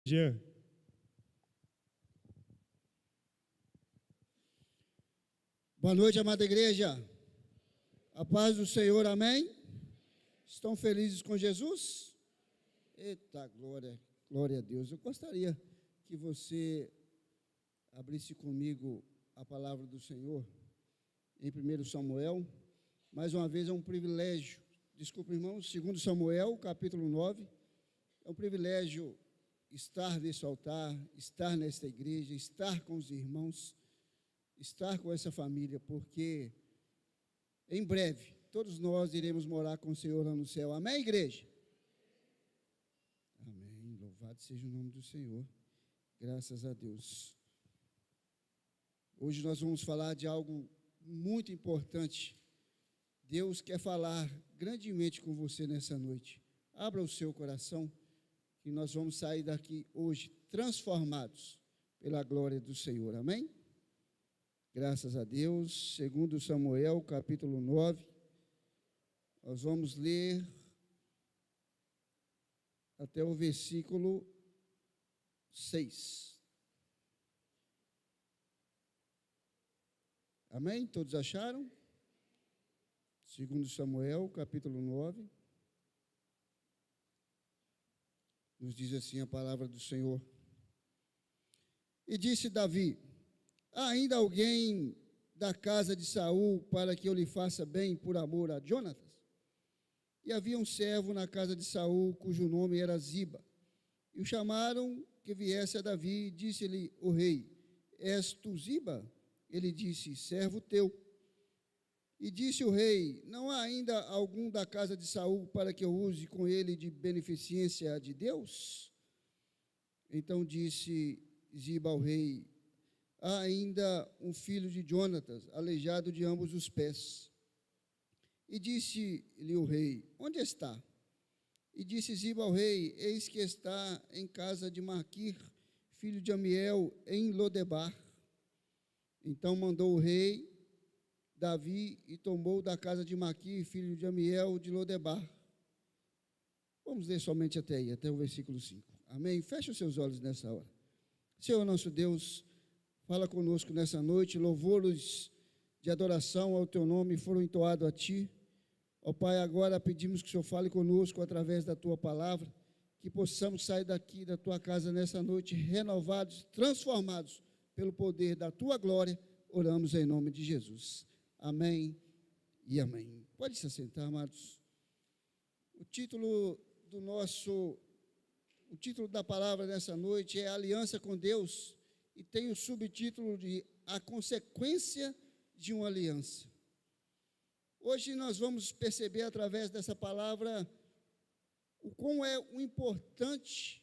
Jean. Boa noite, amada igreja. A paz do Senhor, amém? Estão felizes com Jesus? Eita, glória a Deus. Eu gostaria que você abrisse comigo a palavra do Senhor em 1 Samuel. Mais uma vez é um privilégio. Desculpa, irmãos, 2 Samuel, capítulo 9. É um privilégio estar nesse altar, estar nesta igreja, estar com os irmãos, estar com essa família, porque em breve todos nós iremos morar com o Senhor lá no céu. Amém, igreja? Amém. Louvado seja o nome do Senhor. Graças a Deus. Hoje nós vamos falar de algo muito importante. Deus quer falar grandemente com você nessa noite. Abra o seu coração, que nós vamos sair daqui hoje transformados pela glória do Senhor. Amém? Graças a Deus. 2 Samuel, capítulo 9. Nós vamos ler até o versículo 6. Amém? Todos acharam? 2 Samuel, capítulo 9. Nos diz assim a palavra do Senhor. E disse Davi: há ainda alguém da casa de Saul para que eu lhe faça bem por amor a Jonatas? E havia um servo na casa de Saul, cujo nome era Ziba. E o chamaram que viesse a Davi, e disse-lhe o rei: és tu Ziba? Ele disse: servo teu. E disse o rei: não há ainda algum da casa de Saul para que eu use com ele de beneficência de Deus? Então disse Ziba ao rei: há ainda um filho de Jonatas, aleijado de ambos os pés. E disse-lhe o rei: onde está? E disse Ziba ao rei: eis que está em casa de Maquir, filho de Amiel, em Lodebar. Então mandou o rei Davi e tomou da casa de Maquir, filho de Amiel, de Lodebar. Vamos ler somente até aí, até o versículo 5. Amém? Feche os seus olhos nessa hora. Senhor nosso Deus, fala conosco nessa noite. Louvores de adoração ao teu nome foram entoados a ti. Ó Pai, agora pedimos que o Senhor fale conosco através da tua palavra, que possamos sair daqui da tua casa nessa noite renovados, transformados pelo poder da tua glória. Oramos em nome de Jesus. Amém e amém. Pode se assentar, amados. O título da palavra nessa noite é Aliança com Deus, e tem o subtítulo de A Consequência de uma Aliança. Hoje nós vamos perceber através dessa palavra o quão é o importante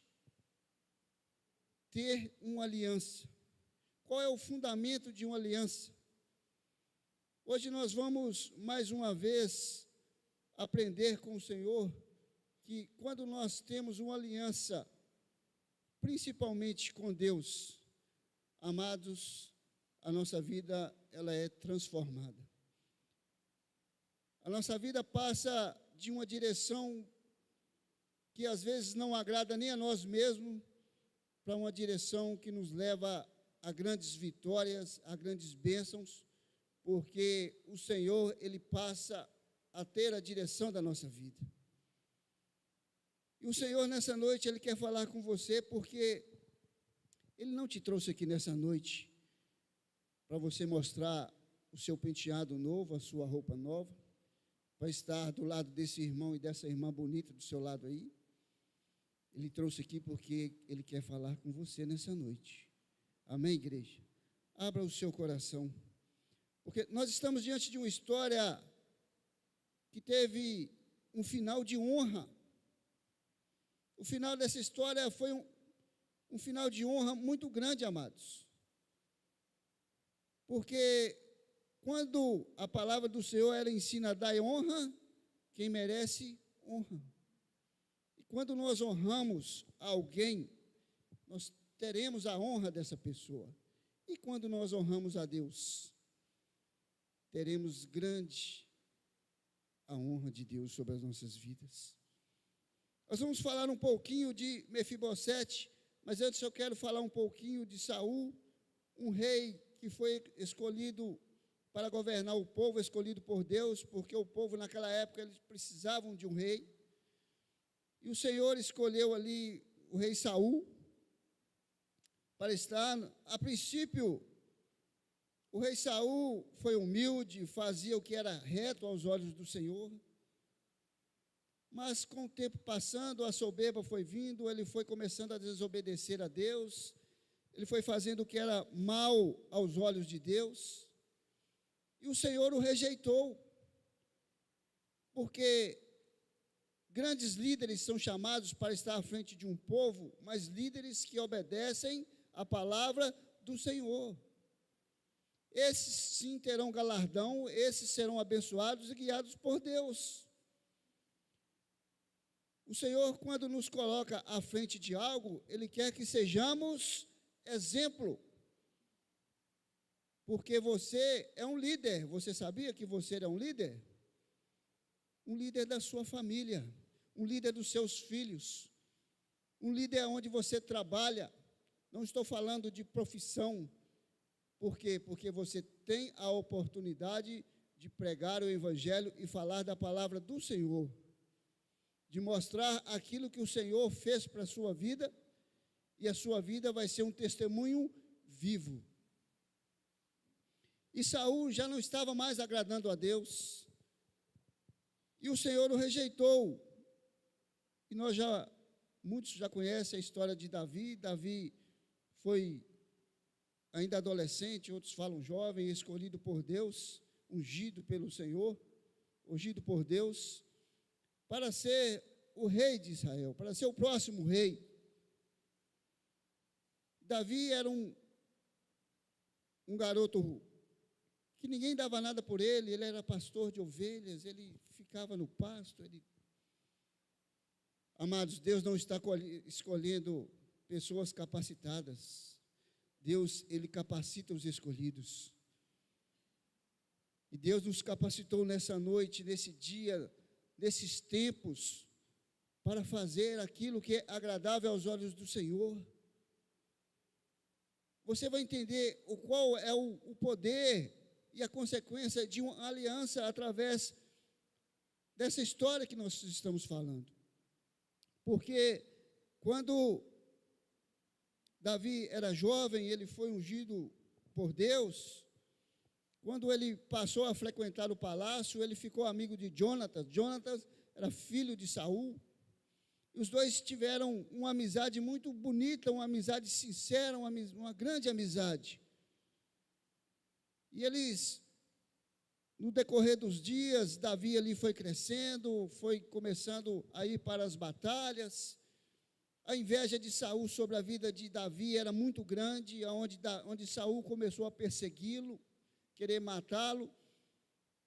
ter uma aliança. Qual é o fundamento de uma aliança? Hoje nós vamos, mais uma vez, aprender com o Senhor que quando nós temos uma aliança, principalmente com Deus, amados, a nossa vida, ela é transformada. A nossa vida passa de uma direção que às vezes não agrada nem a nós mesmos, para uma direção que nos leva a grandes vitórias, a grandes bênçãos, porque o Senhor, Ele passa a ter a direção da nossa vida. E o Senhor, nessa noite, Ele quer falar com você, porque Ele não te trouxe aqui nessa noite para você mostrar o seu penteado novo, a sua roupa nova, para estar do lado desse irmão e dessa irmã bonita do seu lado aí. Ele trouxe aqui porque Ele quer falar com você nessa noite. Amém, igreja? Abra o seu coração. Porque nós estamos diante de uma história que teve um final de honra. O final dessa história foi um final de honra muito grande, amados. Porque quando a palavra do Senhor, ela ensina a dar honra, quem merece honra. E quando nós honramos alguém, nós teremos a honra dessa pessoa. E quando nós honramos a Deus, teremos grande a honra de Deus sobre as nossas vidas. Nós vamos falar um pouquinho de Mefibosete, Mas antes eu quero falar um pouquinho de Saul, um rei que foi escolhido para governar o povo, escolhido por Deus, porque o povo naquela época eles precisavam de um rei. E o Senhor escolheu ali o rei Saul para estar. A princípio, o rei Saul foi humilde, fazia o que era reto aos olhos do Senhor. Mas com o tempo passando, a soberba foi vindo, ele foi começando a desobedecer a Deus, ele foi fazendo o que era mal aos olhos de Deus, e o Senhor o rejeitou, porque grandes líderes são chamados para estar à frente de um povo, mas líderes que obedecem a palavra do Senhor. Esses sim terão galardão, esses serão abençoados e guiados por Deus. O Senhor, quando nos coloca à frente de algo, Ele quer que sejamos exemplo. Porque você é um líder. Você sabia que você é um líder? Um líder da sua família, um líder dos seus filhos, um líder onde você trabalha. Não estou falando de profissão. Por quê? Porque você tem a oportunidade de pregar o Evangelho e falar da palavra do Senhor, de mostrar aquilo que o Senhor fez para a sua vida, e a sua vida vai ser um testemunho vivo. E Saul já não estava mais agradando a Deus, e o Senhor o rejeitou. E muitos já conhecem a história de Davi. Davi foi ainda adolescente, outros falam jovem, escolhido por Deus, ungido pelo Senhor, ungido por Deus, para ser o rei de Israel, para ser o próximo rei. Davi era um garoto que ninguém dava nada por ele, ele era pastor de ovelhas, ele ficava no pasto. Amados, Deus não está escolhendo pessoas capacitadas. Deus, Ele capacita os escolhidos. E Deus nos capacitou nessa noite, nesse dia, nesses tempos, para fazer aquilo que é agradável aos olhos do Senhor. Você vai entender qual é o poder e a consequência de uma aliança através dessa história que nós estamos falando. Porque quando Davi era jovem, ele foi ungido por Deus. Quando ele passou a frequentar o palácio, ele ficou amigo de Jonatas. Jonatas era filho de Saul. E os dois tiveram uma amizade muito bonita, uma amizade sincera, uma grande amizade. E eles, no decorrer dos dias, Davi ali foi crescendo, foi começando a ir para as batalhas. A inveja de Saul sobre a vida de Davi era muito grande, onde Saul começou a persegui-lo, querer matá-lo.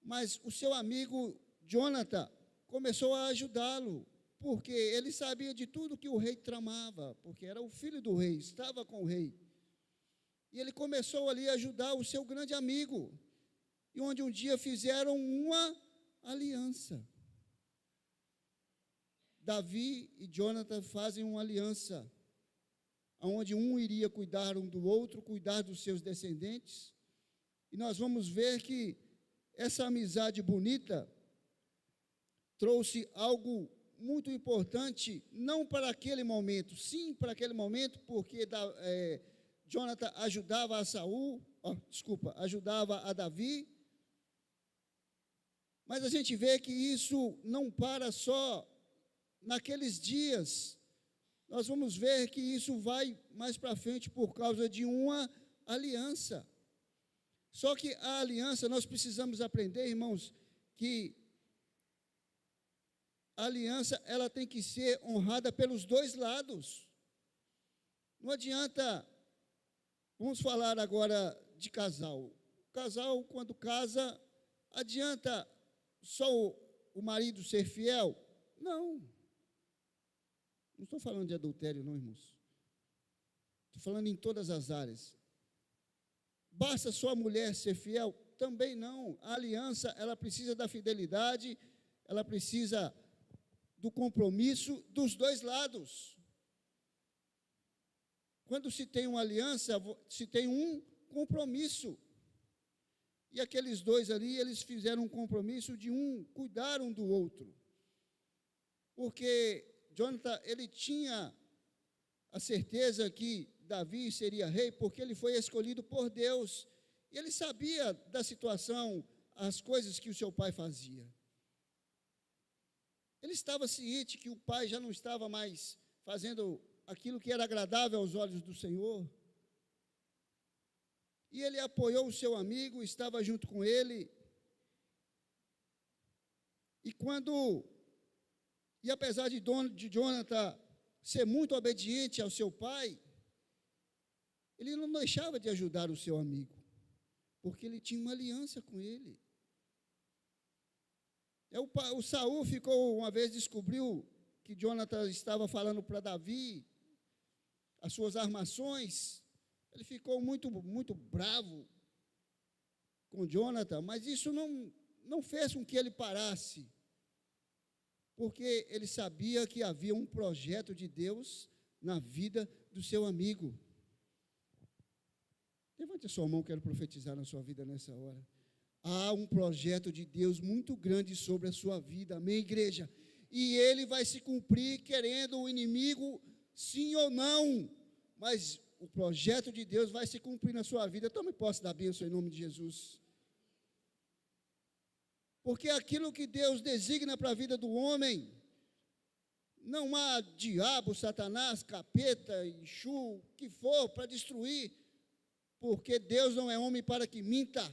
Mas o seu amigo Jonathan começou a ajudá-lo, porque ele sabia de tudo que o rei tramava, porque era o filho do rei, estava com o rei. E ele começou ali a ajudar o seu grande amigo, e onde um dia fizeram uma aliança. Davi e Jonathan fazem uma aliança, onde um iria cuidar um do outro, cuidar dos seus descendentes, e nós vamos ver que essa amizade bonita trouxe algo muito importante, não para aquele momento, sim para aquele momento, porque Jonathan ajudava a ajudava a Davi, mas a gente vê que isso não para só naqueles dias. Nós vamos ver que isso vai mais para frente por causa de uma aliança. Só que a aliança, nós precisamos aprender, irmãos, que a aliança, ela tem que ser honrada pelos dois lados. Não adianta, vamos falar agora de casal. O casal, quando casa, adianta só o marido ser fiel? Não. Não estou falando de adultério, não, irmãos. Estou falando em todas as áreas. Basta só a mulher ser fiel? Também não. A aliança, ela precisa da fidelidade, ela precisa do compromisso dos dois lados. quando se tem uma aliança, se tem um compromisso. E aqueles dois ali, eles fizeram um compromisso de cuidar um do outro. Porque Jonathan, ele tinha a certeza que Davi seria rei, porque ele foi escolhido por Deus. E ele sabia da situação, as coisas que o seu pai fazia. Ele estava ciente que o pai já não estava mais fazendo aquilo que era agradável aos olhos do Senhor. E ele apoiou o seu amigo, estava junto com ele. E apesar de Jonathan ser muito obediente ao seu pai, ele não deixava de ajudar o seu amigo, porque ele tinha uma aliança com ele. O Saul uma vez descobriu que Jonathan estava falando para Davi as suas armações. Ele ficou muito, muito bravo com Jonathan, mas isso não fez com que ele parasse, porque ele sabia que havia um projeto de Deus na vida do seu amigo. Levante a sua mão, quero profetizar na sua vida nessa hora. Há um projeto de Deus muito grande sobre a sua vida, amém, igreja? E ele vai se cumprir, querendo o inimigo, sim ou não, mas o projeto de Deus vai se cumprir na sua vida. Tome posse da bênção em nome de Jesus. Porque aquilo que Deus designa para a vida do homem, não há diabo, Satanás, capeta, Exu, o que for, para destruir, porque Deus não é homem para que minta.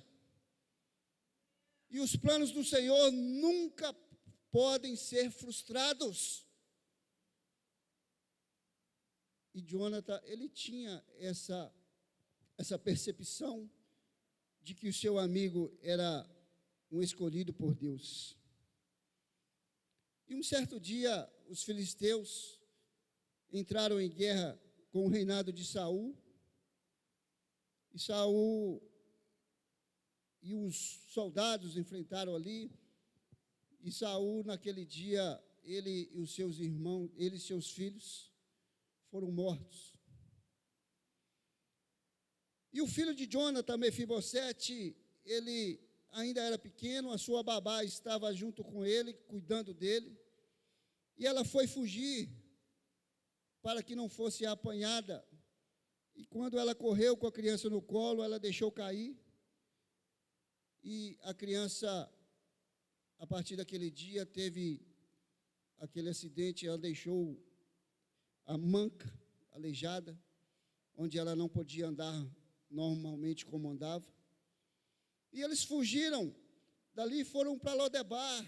E os planos do Senhor nunca podem ser frustrados. E Jonathan, ele tinha essa percepção de que o seu amigo era um escolhido por Deus. E um certo dia, os filisteus entraram em guerra com o reinado de Saul. E Saul e os soldados enfrentaram ali. E Saul, naquele dia, ele e os seus irmãos, ele e seus filhos, foram mortos. E o filho de Jonathan, Mefibosete, ele ainda era pequeno, a sua babá estava junto com ele, cuidando dele, e ela foi fugir para que não fosse apanhada. E quando ela correu com a criança no colo, ela deixou cair, e a criança, a partir daquele dia, teve aquele acidente, ela deixou a manca, aleijada, onde ela não podia andar normalmente como andava. E eles fugiram, dali foram para Lodebar.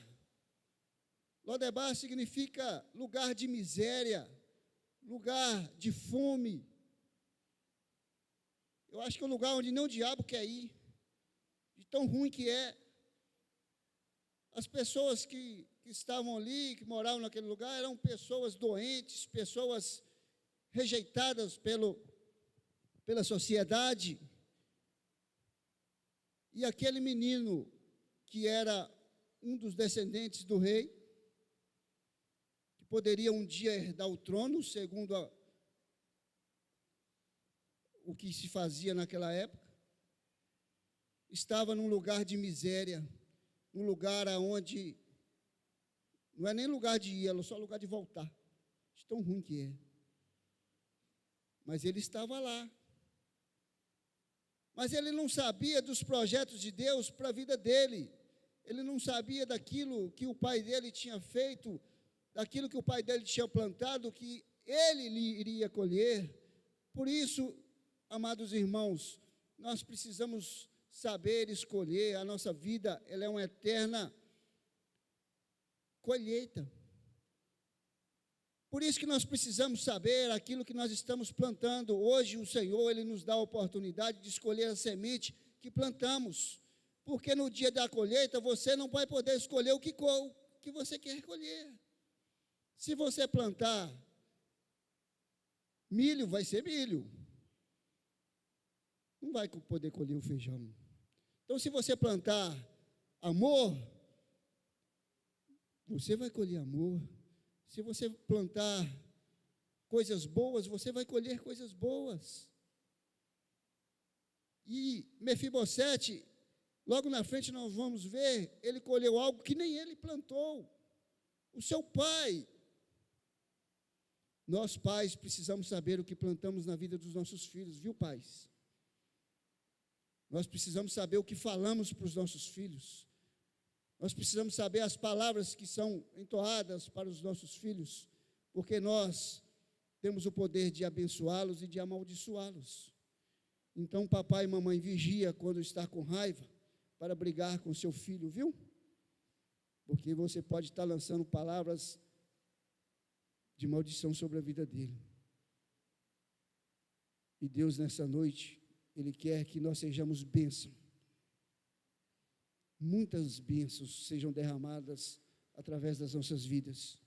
Lodebar significa lugar de miséria, lugar de fome. Eu acho que é um lugar onde nem o diabo quer ir, de tão ruim que é. As pessoas que estavam ali, que moravam naquele lugar, eram pessoas doentes, pessoas rejeitadas pela sociedade. E aquele menino, que era um dos descendentes do rei, que poderia um dia herdar o trono, segundo o que se fazia naquela época, estava num lugar de miséria, num lugar onde não é nem lugar de ir, é só lugar de voltar, de tão ruim que é. Mas ele estava lá. Mas ele não sabia dos projetos de Deus para a vida dele. Ele não sabia daquilo que o pai dele tinha feito, daquilo que o pai dele tinha plantado, que ele lhe iria colher. Por isso, amados irmãos, nós precisamos saber escolher. A nossa vida, ela é uma eterna colheita. Por isso que nós precisamos saber aquilo que nós estamos plantando. Hoje o Senhor, Ele nos dá a oportunidade de escolher a semente que plantamos. Porque no dia da colheita, você não vai poder escolher o que você quer colher. Se você plantar milho, vai ser milho. Não vai poder colher o feijão. Então, se você plantar amor, você vai colher amor. Se você plantar coisas boas, você vai colher coisas boas. E Mefibosete, logo na frente nós vamos ver, ele colheu algo que nem ele plantou. O seu pai. Nós, pais, precisamos saber o que plantamos na vida dos nossos filhos, viu, pais? Nós precisamos saber o que falamos para os nossos filhos. Nós precisamos saber as palavras que são entoadas para os nossos filhos, porque nós temos o poder de abençoá-los e de amaldiçoá-los. Então, papai e mamãe, vigia quando está com raiva para brigar com seu filho, viu? Porque você pode estar lançando palavras de maldição sobre a vida dele. E Deus, nessa noite, Ele quer que nós sejamos bênção. Muitas bênçãos sejam derramadas através das nossas vidas.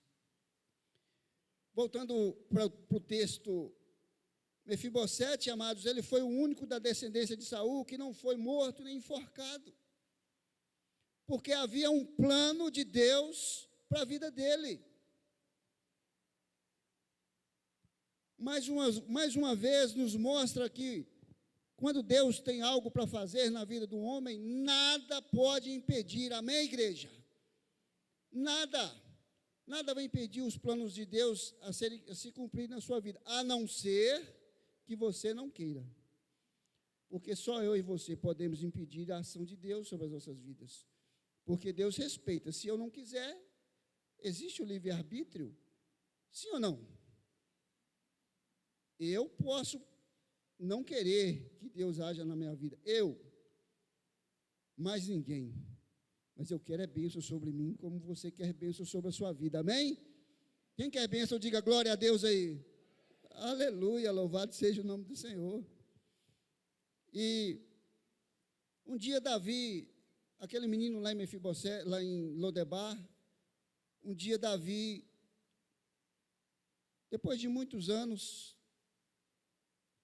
Voltando para o texto, Mefibosete, amados, ele foi o único da descendência de Saul que não foi morto nem enforcado. Porque havia um plano de Deus para a vida dele. Mais uma vez nos mostra que quando Deus tem algo para fazer na vida do homem, nada pode impedir, amém, igreja? Nada vai impedir os planos de Deus a se cumprir na sua vida, a não ser que você não queira. Porque só eu e você podemos impedir a ação de Deus sobre as nossas vidas. Porque Deus respeita. Se eu não quiser, existe o livre-arbítrio? Sim ou não? Eu posso não querer que Deus haja na minha vida. Mais ninguém. Mas eu quero é bênção sobre mim, como você quer bênção sobre a sua vida. Amém? Quem quer bênção, diga glória a Deus aí. Aleluia, louvado seja o nome do Senhor. E um dia Davi, aquele menino lá em Mefibosete, lá em Lodebar, um dia Davi, depois de muitos anos,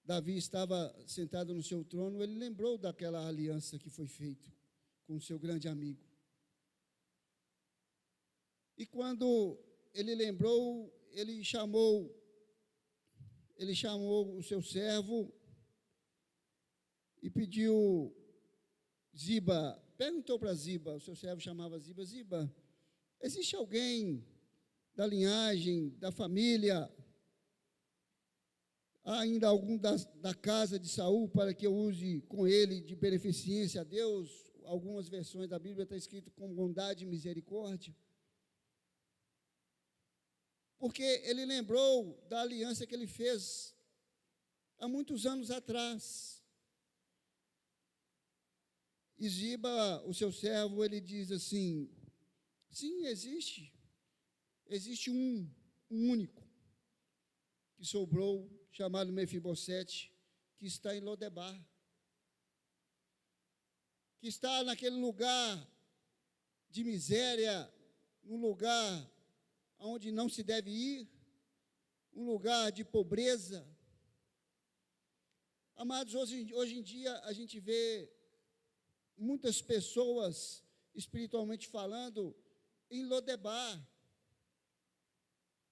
Davi estava sentado no seu trono, ele lembrou daquela aliança que foi feita com o seu grande amigo. E quando ele lembrou, ele chamou o seu servo e pediu Ziba, perguntou para Ziba, o seu servo chamava Ziba, Ziba, existe alguém da linhagem, da família, há ainda algum da casa de Saul para que eu use com ele de beneficência a Deus? Algumas versões da Bíblia está escrito com bondade e misericórdia. Porque ele lembrou da aliança que ele fez há muitos anos atrás. E Ziba, o seu servo, ele diz assim, sim, existe um único que sobrou, chamado Mefibosete, que está em Lodebar, que está naquele lugar de miséria, num lugar onde não se deve ir, um lugar de pobreza. Amados, hoje em dia a gente vê muitas pessoas, espiritualmente falando, em Lodebar.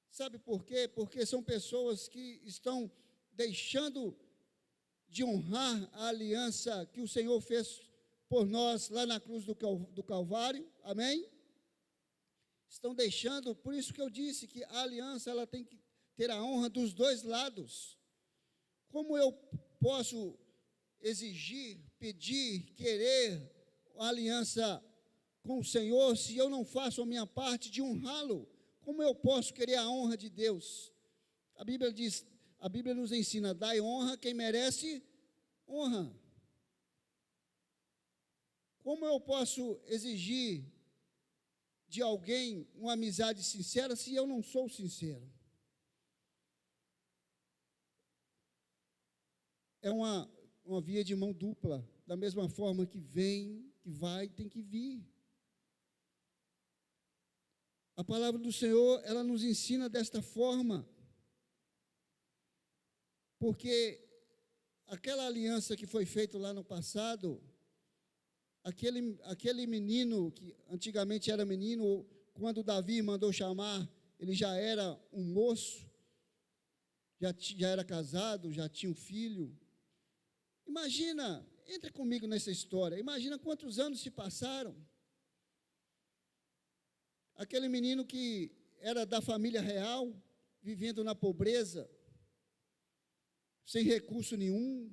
Sabe por quê? Porque são pessoas que estão deixando de honrar a aliança que o Senhor fez por nós lá na cruz do Calvário, amém? Estão deixando, por isso que eu disse que a aliança ela tem que ter a honra dos dois lados. Como eu posso exigir, pedir, querer a aliança com o Senhor se eu não faço a minha parte de honrá-lo? Como eu posso querer a honra de Deus? A Bíblia nos ensina, dai honra a quem merece honra. Como eu posso exigir de alguém uma amizade sincera se eu não sou sincero? É uma via de mão dupla, da mesma forma que vem, que vai, tem que vir. A palavra do Senhor, ela nos ensina desta forma, porque aquela aliança que foi feita lá no passado, aquele menino, que antigamente era menino, quando Davi mandou chamar, ele já era um moço, já era casado, já tinha um filho. Imagina, entre comigo nessa história, imagina quantos anos se passaram. Aquele menino que era da família real, vivendo na pobreza, sem recurso nenhum.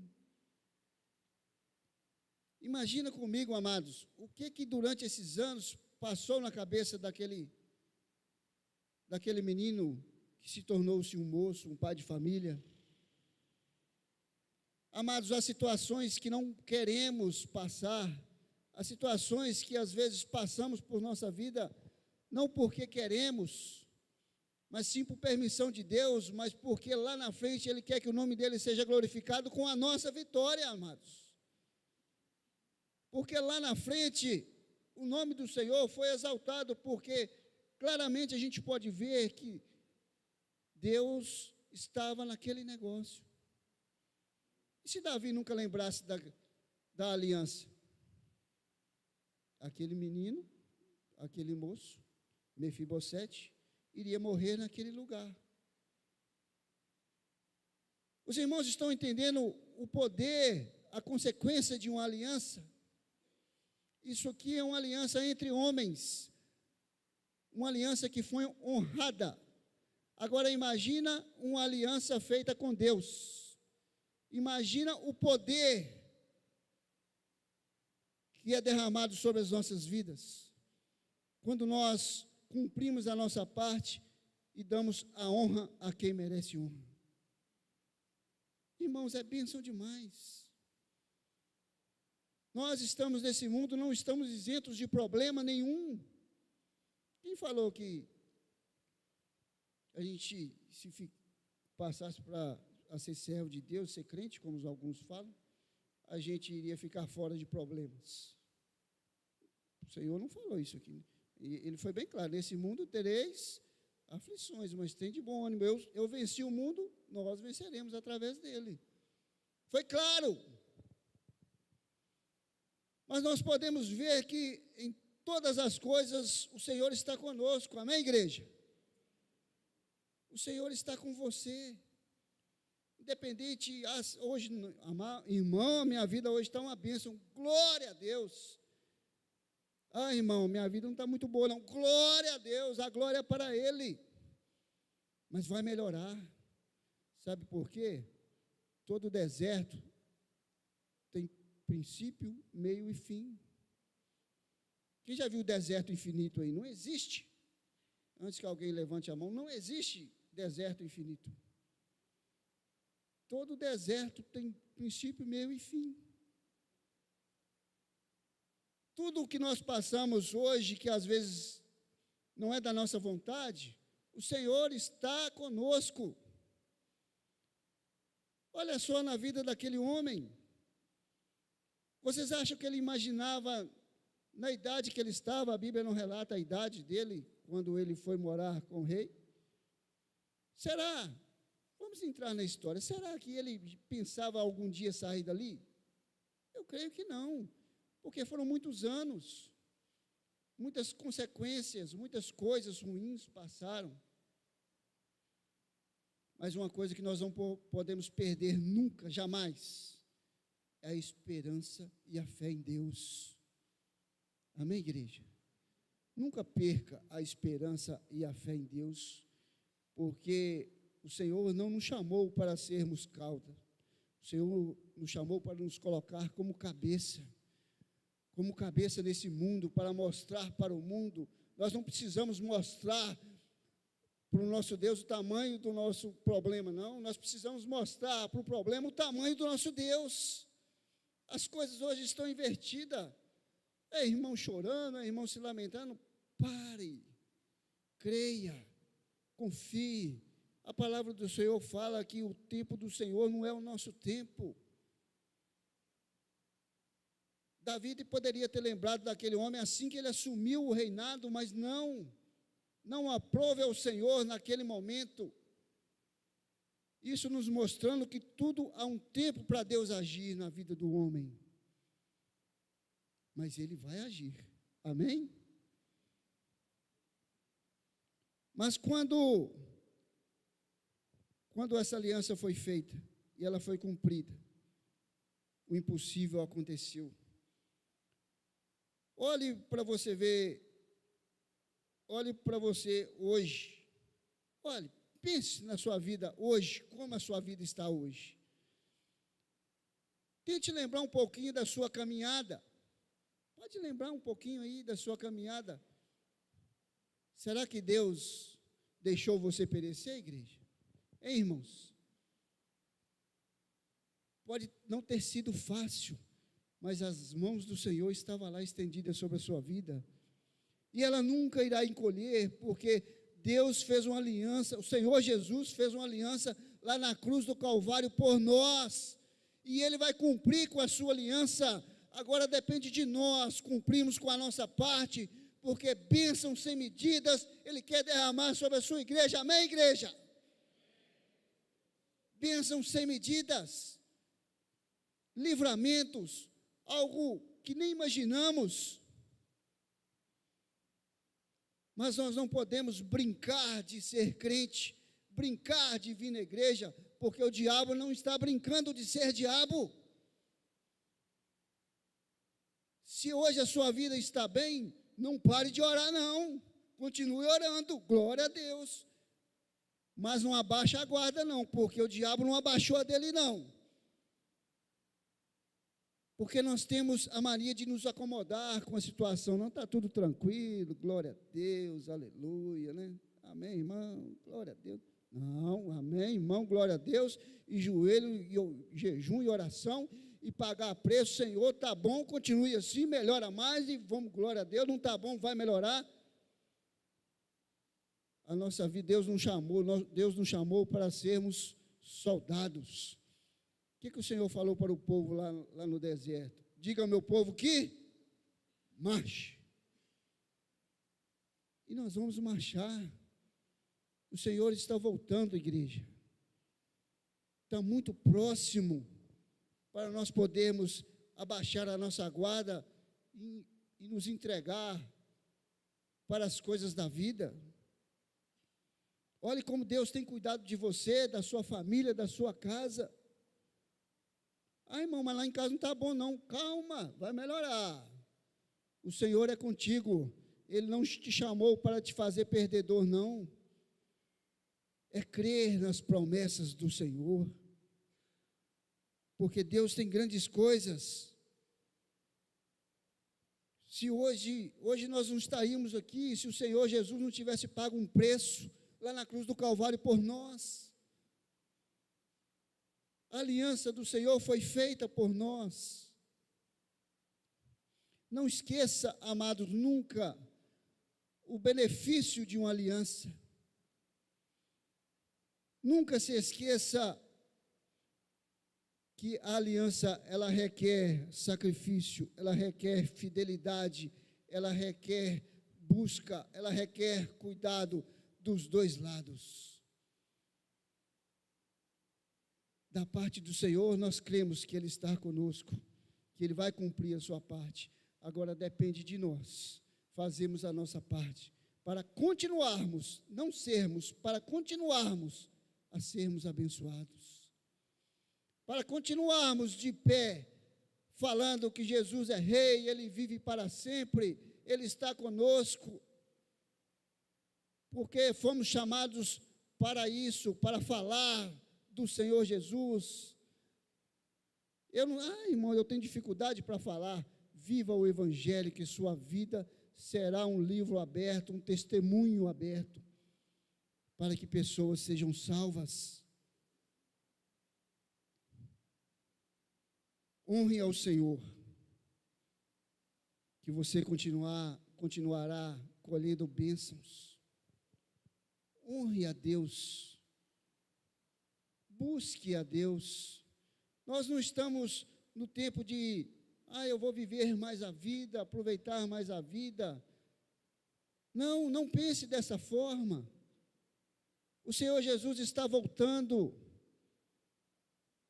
Imagina comigo, amados, o que durante esses anos passou na cabeça daquele menino que se tornou-se um moço, um pai de família. Amados, há situações que não queremos passar, há situações que às vezes passamos por nossa vida, não porque queremos, mas sim por permissão de Deus, mas porque lá na frente Ele quer que o nome dEle seja glorificado com a nossa vitória, amados. Porque lá na frente, o nome do Senhor foi exaltado, porque claramente a gente pode ver que Deus estava naquele negócio. E se Davi nunca lembrasse da aliança? Aquele menino, aquele moço, Mefibosete, iria morrer naquele lugar. Os irmãos estão entendendo o poder, a consequência de uma aliança? Isso aqui é uma aliança entre homens, uma aliança que foi honrada. Agora imagina uma aliança feita com Deus. Imagina o poder que é derramado sobre as nossas vidas, quando nós cumprimos a nossa parte e damos a honra a quem merece honra. Irmãos, é bênção demais. Nós estamos nesse mundo, não estamos isentos de problema nenhum. Quem falou que a gente, se passasse a ser servo de Deus, ser crente, como alguns falam, a gente iria ficar fora de problemas? O Senhor não falou isso aqui. Ele foi bem claro: nesse mundo tereis aflições, mas tem de bom ânimo. Eu venci o mundo, nós venceremos através dele. Foi claro. Mas nós podemos ver que em todas as coisas o Senhor está conosco. Amém, igreja? O Senhor está com você. Independente, hoje, irmão, minha vida hoje está uma bênção. Glória a Deus. Irmão, minha vida não está muito boa, não. Glória a Deus, a glória é para Ele. Mas vai melhorar. Sabe por quê? Todo deserto tem princípio, meio e fim. Quem já viu o deserto infinito aí? Não existe. Antes que alguém levante a mão, não existe deserto infinito. Todo deserto tem princípio, meio e fim. Tudo o que nós passamos hoje, que às vezes não é da nossa vontade, o Senhor está conosco. Olha só na vida daquele homem. Vocês acham que ele imaginava, na idade que ele estava, a Bíblia não relata a idade dele, quando ele foi morar com o rei? Será? Vamos entrar na história. Será que ele pensava algum dia sair dali? Eu creio que não, porque foram muitos anos, muitas consequências, muitas coisas ruins passaram. Mas uma coisa que nós não podemos perder nunca, jamais, é a esperança e a fé em Deus. Amém, igreja? Nunca perca a esperança e a fé em Deus, porque o Senhor não nos chamou para sermos cauda. O Senhor nos chamou para nos colocar como cabeça nesse mundo, para mostrar para o mundo. Nós não precisamos mostrar para o nosso Deus o tamanho do nosso problema, não. Nós precisamos mostrar para o problema o tamanho do nosso Deus. As coisas hoje estão invertidas. É irmão chorando, é irmão se lamentando. Pare, creia, confie. A palavra do Senhor fala que o tempo do Senhor não é o nosso tempo. Davi poderia ter lembrado daquele homem assim que ele assumiu o reinado, mas não aprove ao Senhor naquele momento. Isso nos mostrando que tudo há um tempo para Deus agir na vida do homem. Mas Ele vai agir. Amém? Mas quando Quando essa aliança foi feita e ela foi cumprida, o impossível aconteceu. Olhe para você ver, olhe para você hoje. Olhe, pense na sua vida hoje, como a sua vida está hoje. Tente lembrar um pouquinho da sua caminhada. Pode lembrar um pouquinho aí da sua caminhada. Será que Deus deixou você perecer, igreja? Hein, irmãos? Pode não ter sido fácil, mas as mãos do Senhor estavam lá estendidas sobre a sua vida. E ela nunca irá encolher, porque Deus fez uma aliança, o Senhor Jesus fez uma aliança lá na cruz do Calvário por nós. E Ele vai cumprir com a sua aliança. Agora depende de nós cumprirmos com a nossa parte, porque bênçãos sem medidas Ele quer derramar sobre a sua igreja. Amém, igreja? Bênçãos sem medidas, livramentos, algo que nem imaginamos. Mas nós não podemos brincar de ser crente, brincar de vir na igreja, porque o diabo não está brincando de ser diabo. Se hoje a sua vida está bem, não pare de orar não, continue orando, glória a Deus. Mas não abaixa a guarda não, porque o diabo não abaixou a dele não. Porque nós temos a mania de nos acomodar com a situação, não está tudo tranquilo, glória a Deus, aleluia, né? Amém, irmão, glória a Deus. Não, amém, irmão, glória a Deus, e joelho, e jejum e oração, e pagar preço, Senhor, está bom, continue assim, melhora mais, e vamos, glória a Deus, não está bom, vai melhorar. A nossa vida, Deus nos chamou para sermos soldados. O que o Senhor falou para o povo lá no deserto? Diga ao meu povo que marche. E nós vamos marchar. O Senhor está voltando, igreja. Está muito próximo para nós podermos abaixar a nossa guarda e nos entregar para as coisas da vida. Olhe como Deus tem cuidado de você, da sua família, da sua casa. Ah, irmão, mas lá em casa não está bom não. Calma, vai melhorar. O Senhor é contigo. Ele não te chamou para te fazer perdedor, não. É crer nas promessas do Senhor. Porque Deus tem grandes coisas. Se hoje nós não estaríamos aqui, se o Senhor Jesus não tivesse pago um preço lá na cruz do Calvário por nós. A aliança do Senhor foi feita por nós. Não esqueça, amados, nunca o benefício de uma aliança. Nunca se esqueça que a aliança, ela requer sacrifício, ela requer fidelidade, ela requer busca, ela requer cuidado dos dois lados. Da parte do Senhor, nós cremos que Ele está conosco, que Ele vai cumprir a sua parte. Agora depende de nós fazermos a nossa parte, para continuarmos, não sermos, para continuarmos a sermos abençoados, para continuarmos de pé, falando que Jesus é Rei, Ele vive para sempre, Ele está conosco, porque fomos chamados para isso, para falar do Senhor Jesus. Irmão, eu tenho dificuldade para falar. Viva o Evangelho, que sua vida será um livro aberto, um testemunho aberto, para que pessoas sejam salvas. Honre ao Senhor, que você continuará colhendo bênçãos. Honre a Deus, busque a Deus. Nós não estamos no tempo de, eu vou viver mais a vida, aproveitar mais a vida. Não, não pense dessa forma. O Senhor Jesus está voltando.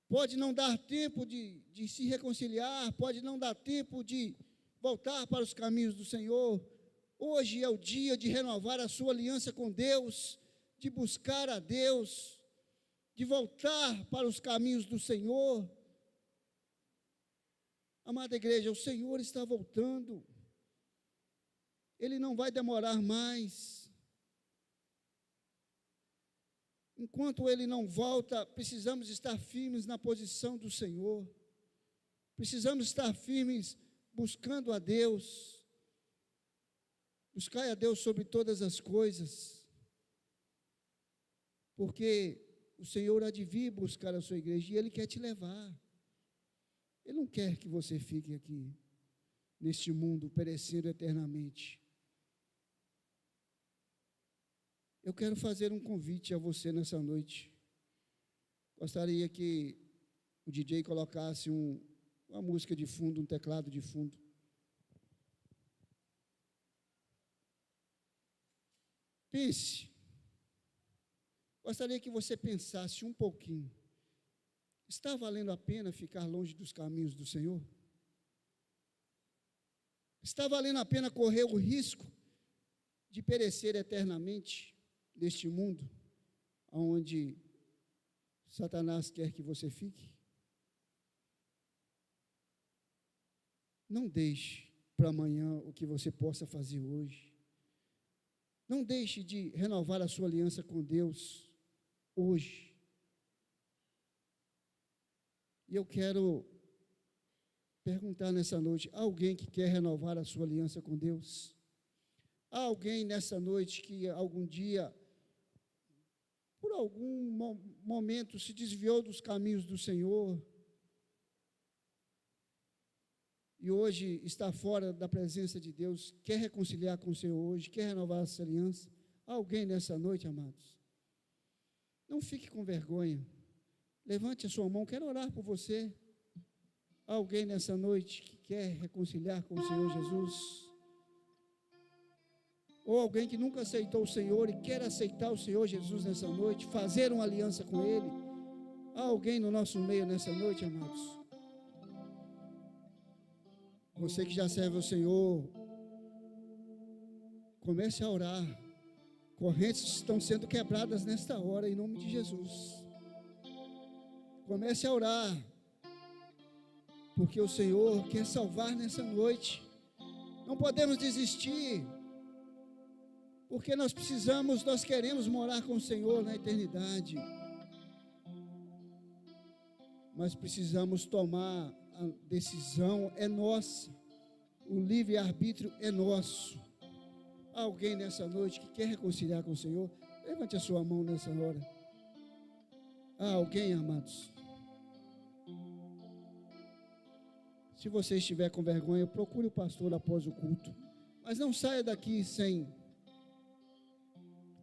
Pode não dar tempo de se reconciliar, pode não dar tempo de voltar para os caminhos do Senhor. Hoje é o dia de renovar a sua aliança com Deus, de buscar a Deus. de voltar para os caminhos do Senhor. Amada igreja, o Senhor está voltando. Ele não vai demorar mais. Enquanto Ele não volta, precisamos estar firmes na posição do Senhor. Precisamos estar firmes buscando a Deus. Buscai a Deus sobre todas as coisas. Porque o Senhor há de vir buscar a sua igreja e Ele quer te levar. Ele não quer que você fique aqui, neste mundo, perecendo eternamente. Eu quero fazer um convite a você nessa noite. Gostaria que o DJ colocasse uma música de fundo, um teclado de fundo. Pense. Gostaria que você pensasse um pouquinho. Está valendo a pena ficar longe dos caminhos do Senhor? Está valendo a pena correr o risco de perecer eternamente neste mundo, onde Satanás quer que você fique? Não deixe para amanhã o que você possa fazer hoje. Não deixe de renovar a sua aliança com Deus hoje. E eu quero perguntar nessa noite: há alguém que quer renovar a sua aliança com Deus? Há alguém nessa noite que algum dia, por algum momento, se desviou dos caminhos do Senhor e hoje está fora da presença de Deus, quer reconciliar com o Senhor hoje, quer renovar essa aliança? Há alguém nessa noite, amados? Não fique com vergonha. Levante a sua mão, quero orar por você. Há alguém nessa noite que quer reconciliar com o Senhor Jesus? Ou alguém que nunca aceitou o Senhor e quer aceitar o Senhor Jesus nessa noite, fazer uma aliança com Ele? Há alguém no nosso meio nessa noite, amados? Você que já serve o Senhor, comece a orar. Correntes estão sendo quebradas nesta hora, em nome de Jesus. Comece a orar, porque o Senhor quer salvar nessa noite. Não podemos desistir, porque nós queremos morar com o Senhor na eternidade. Mas precisamos tomar a decisão, é nossa. O livre-arbítrio é nosso. Há alguém nessa noite que quer reconciliar com o Senhor? Levante a sua mão nessa hora. Há alguém, amados? Se você estiver com vergonha, procure o pastor após o culto. Mas não saia daqui sem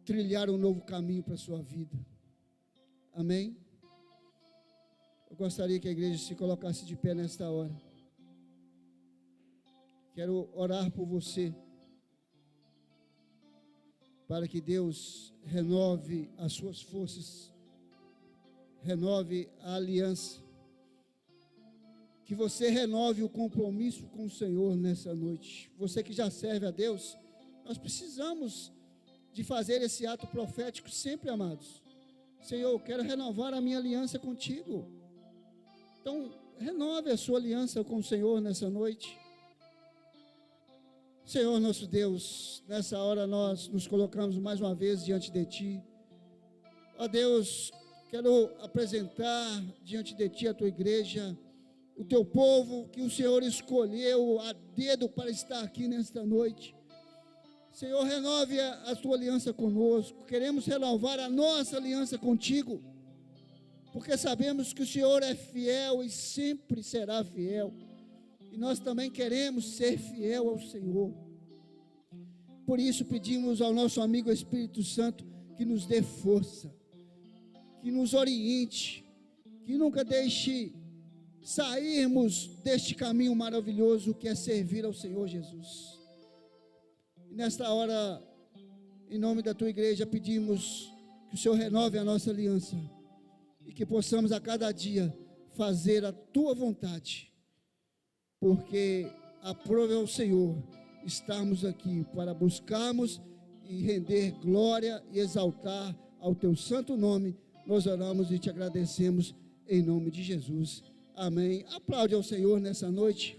trilhar um novo caminho para a sua vida. Amém? Eu gostaria que a igreja se colocasse de pé nesta hora. Quero orar por você, para que Deus renove as suas forças, renove a aliança, que você renove o compromisso com o Senhor nessa noite. Você que já serve a Deus, nós precisamos de fazer esse ato profético sempre, amados. Senhor, eu quero renovar a minha aliança contigo. Então, renove a sua aliança com o Senhor nessa noite. Senhor nosso Deus, nessa hora nós nos colocamos mais uma vez diante de Ti. Ó Deus, quero apresentar diante de Ti a Tua igreja, o Teu povo que o Senhor escolheu a dedo para estar aqui nesta noite. Senhor, renove a Tua aliança conosco. Queremos renovar a nossa aliança contigo, porque sabemos que o Senhor é fiel e sempre será fiel. E nós também queremos ser fiel ao Senhor. Por isso pedimos ao nosso amigo Espírito Santo que nos dê força, que nos oriente, que nunca deixe sairmos deste caminho maravilhoso que é servir ao Senhor Jesus. E nesta hora, em nome da Tua igreja, pedimos que o Senhor renove a nossa aliança e que possamos a cada dia fazer a Tua vontade, porque aprove ao Senhor estarmos aqui para buscarmos e render glória e exaltar ao Teu santo nome, Nós oramos e te agradecemos em nome de Jesus. Amém. Aplaude ao Senhor nessa noite.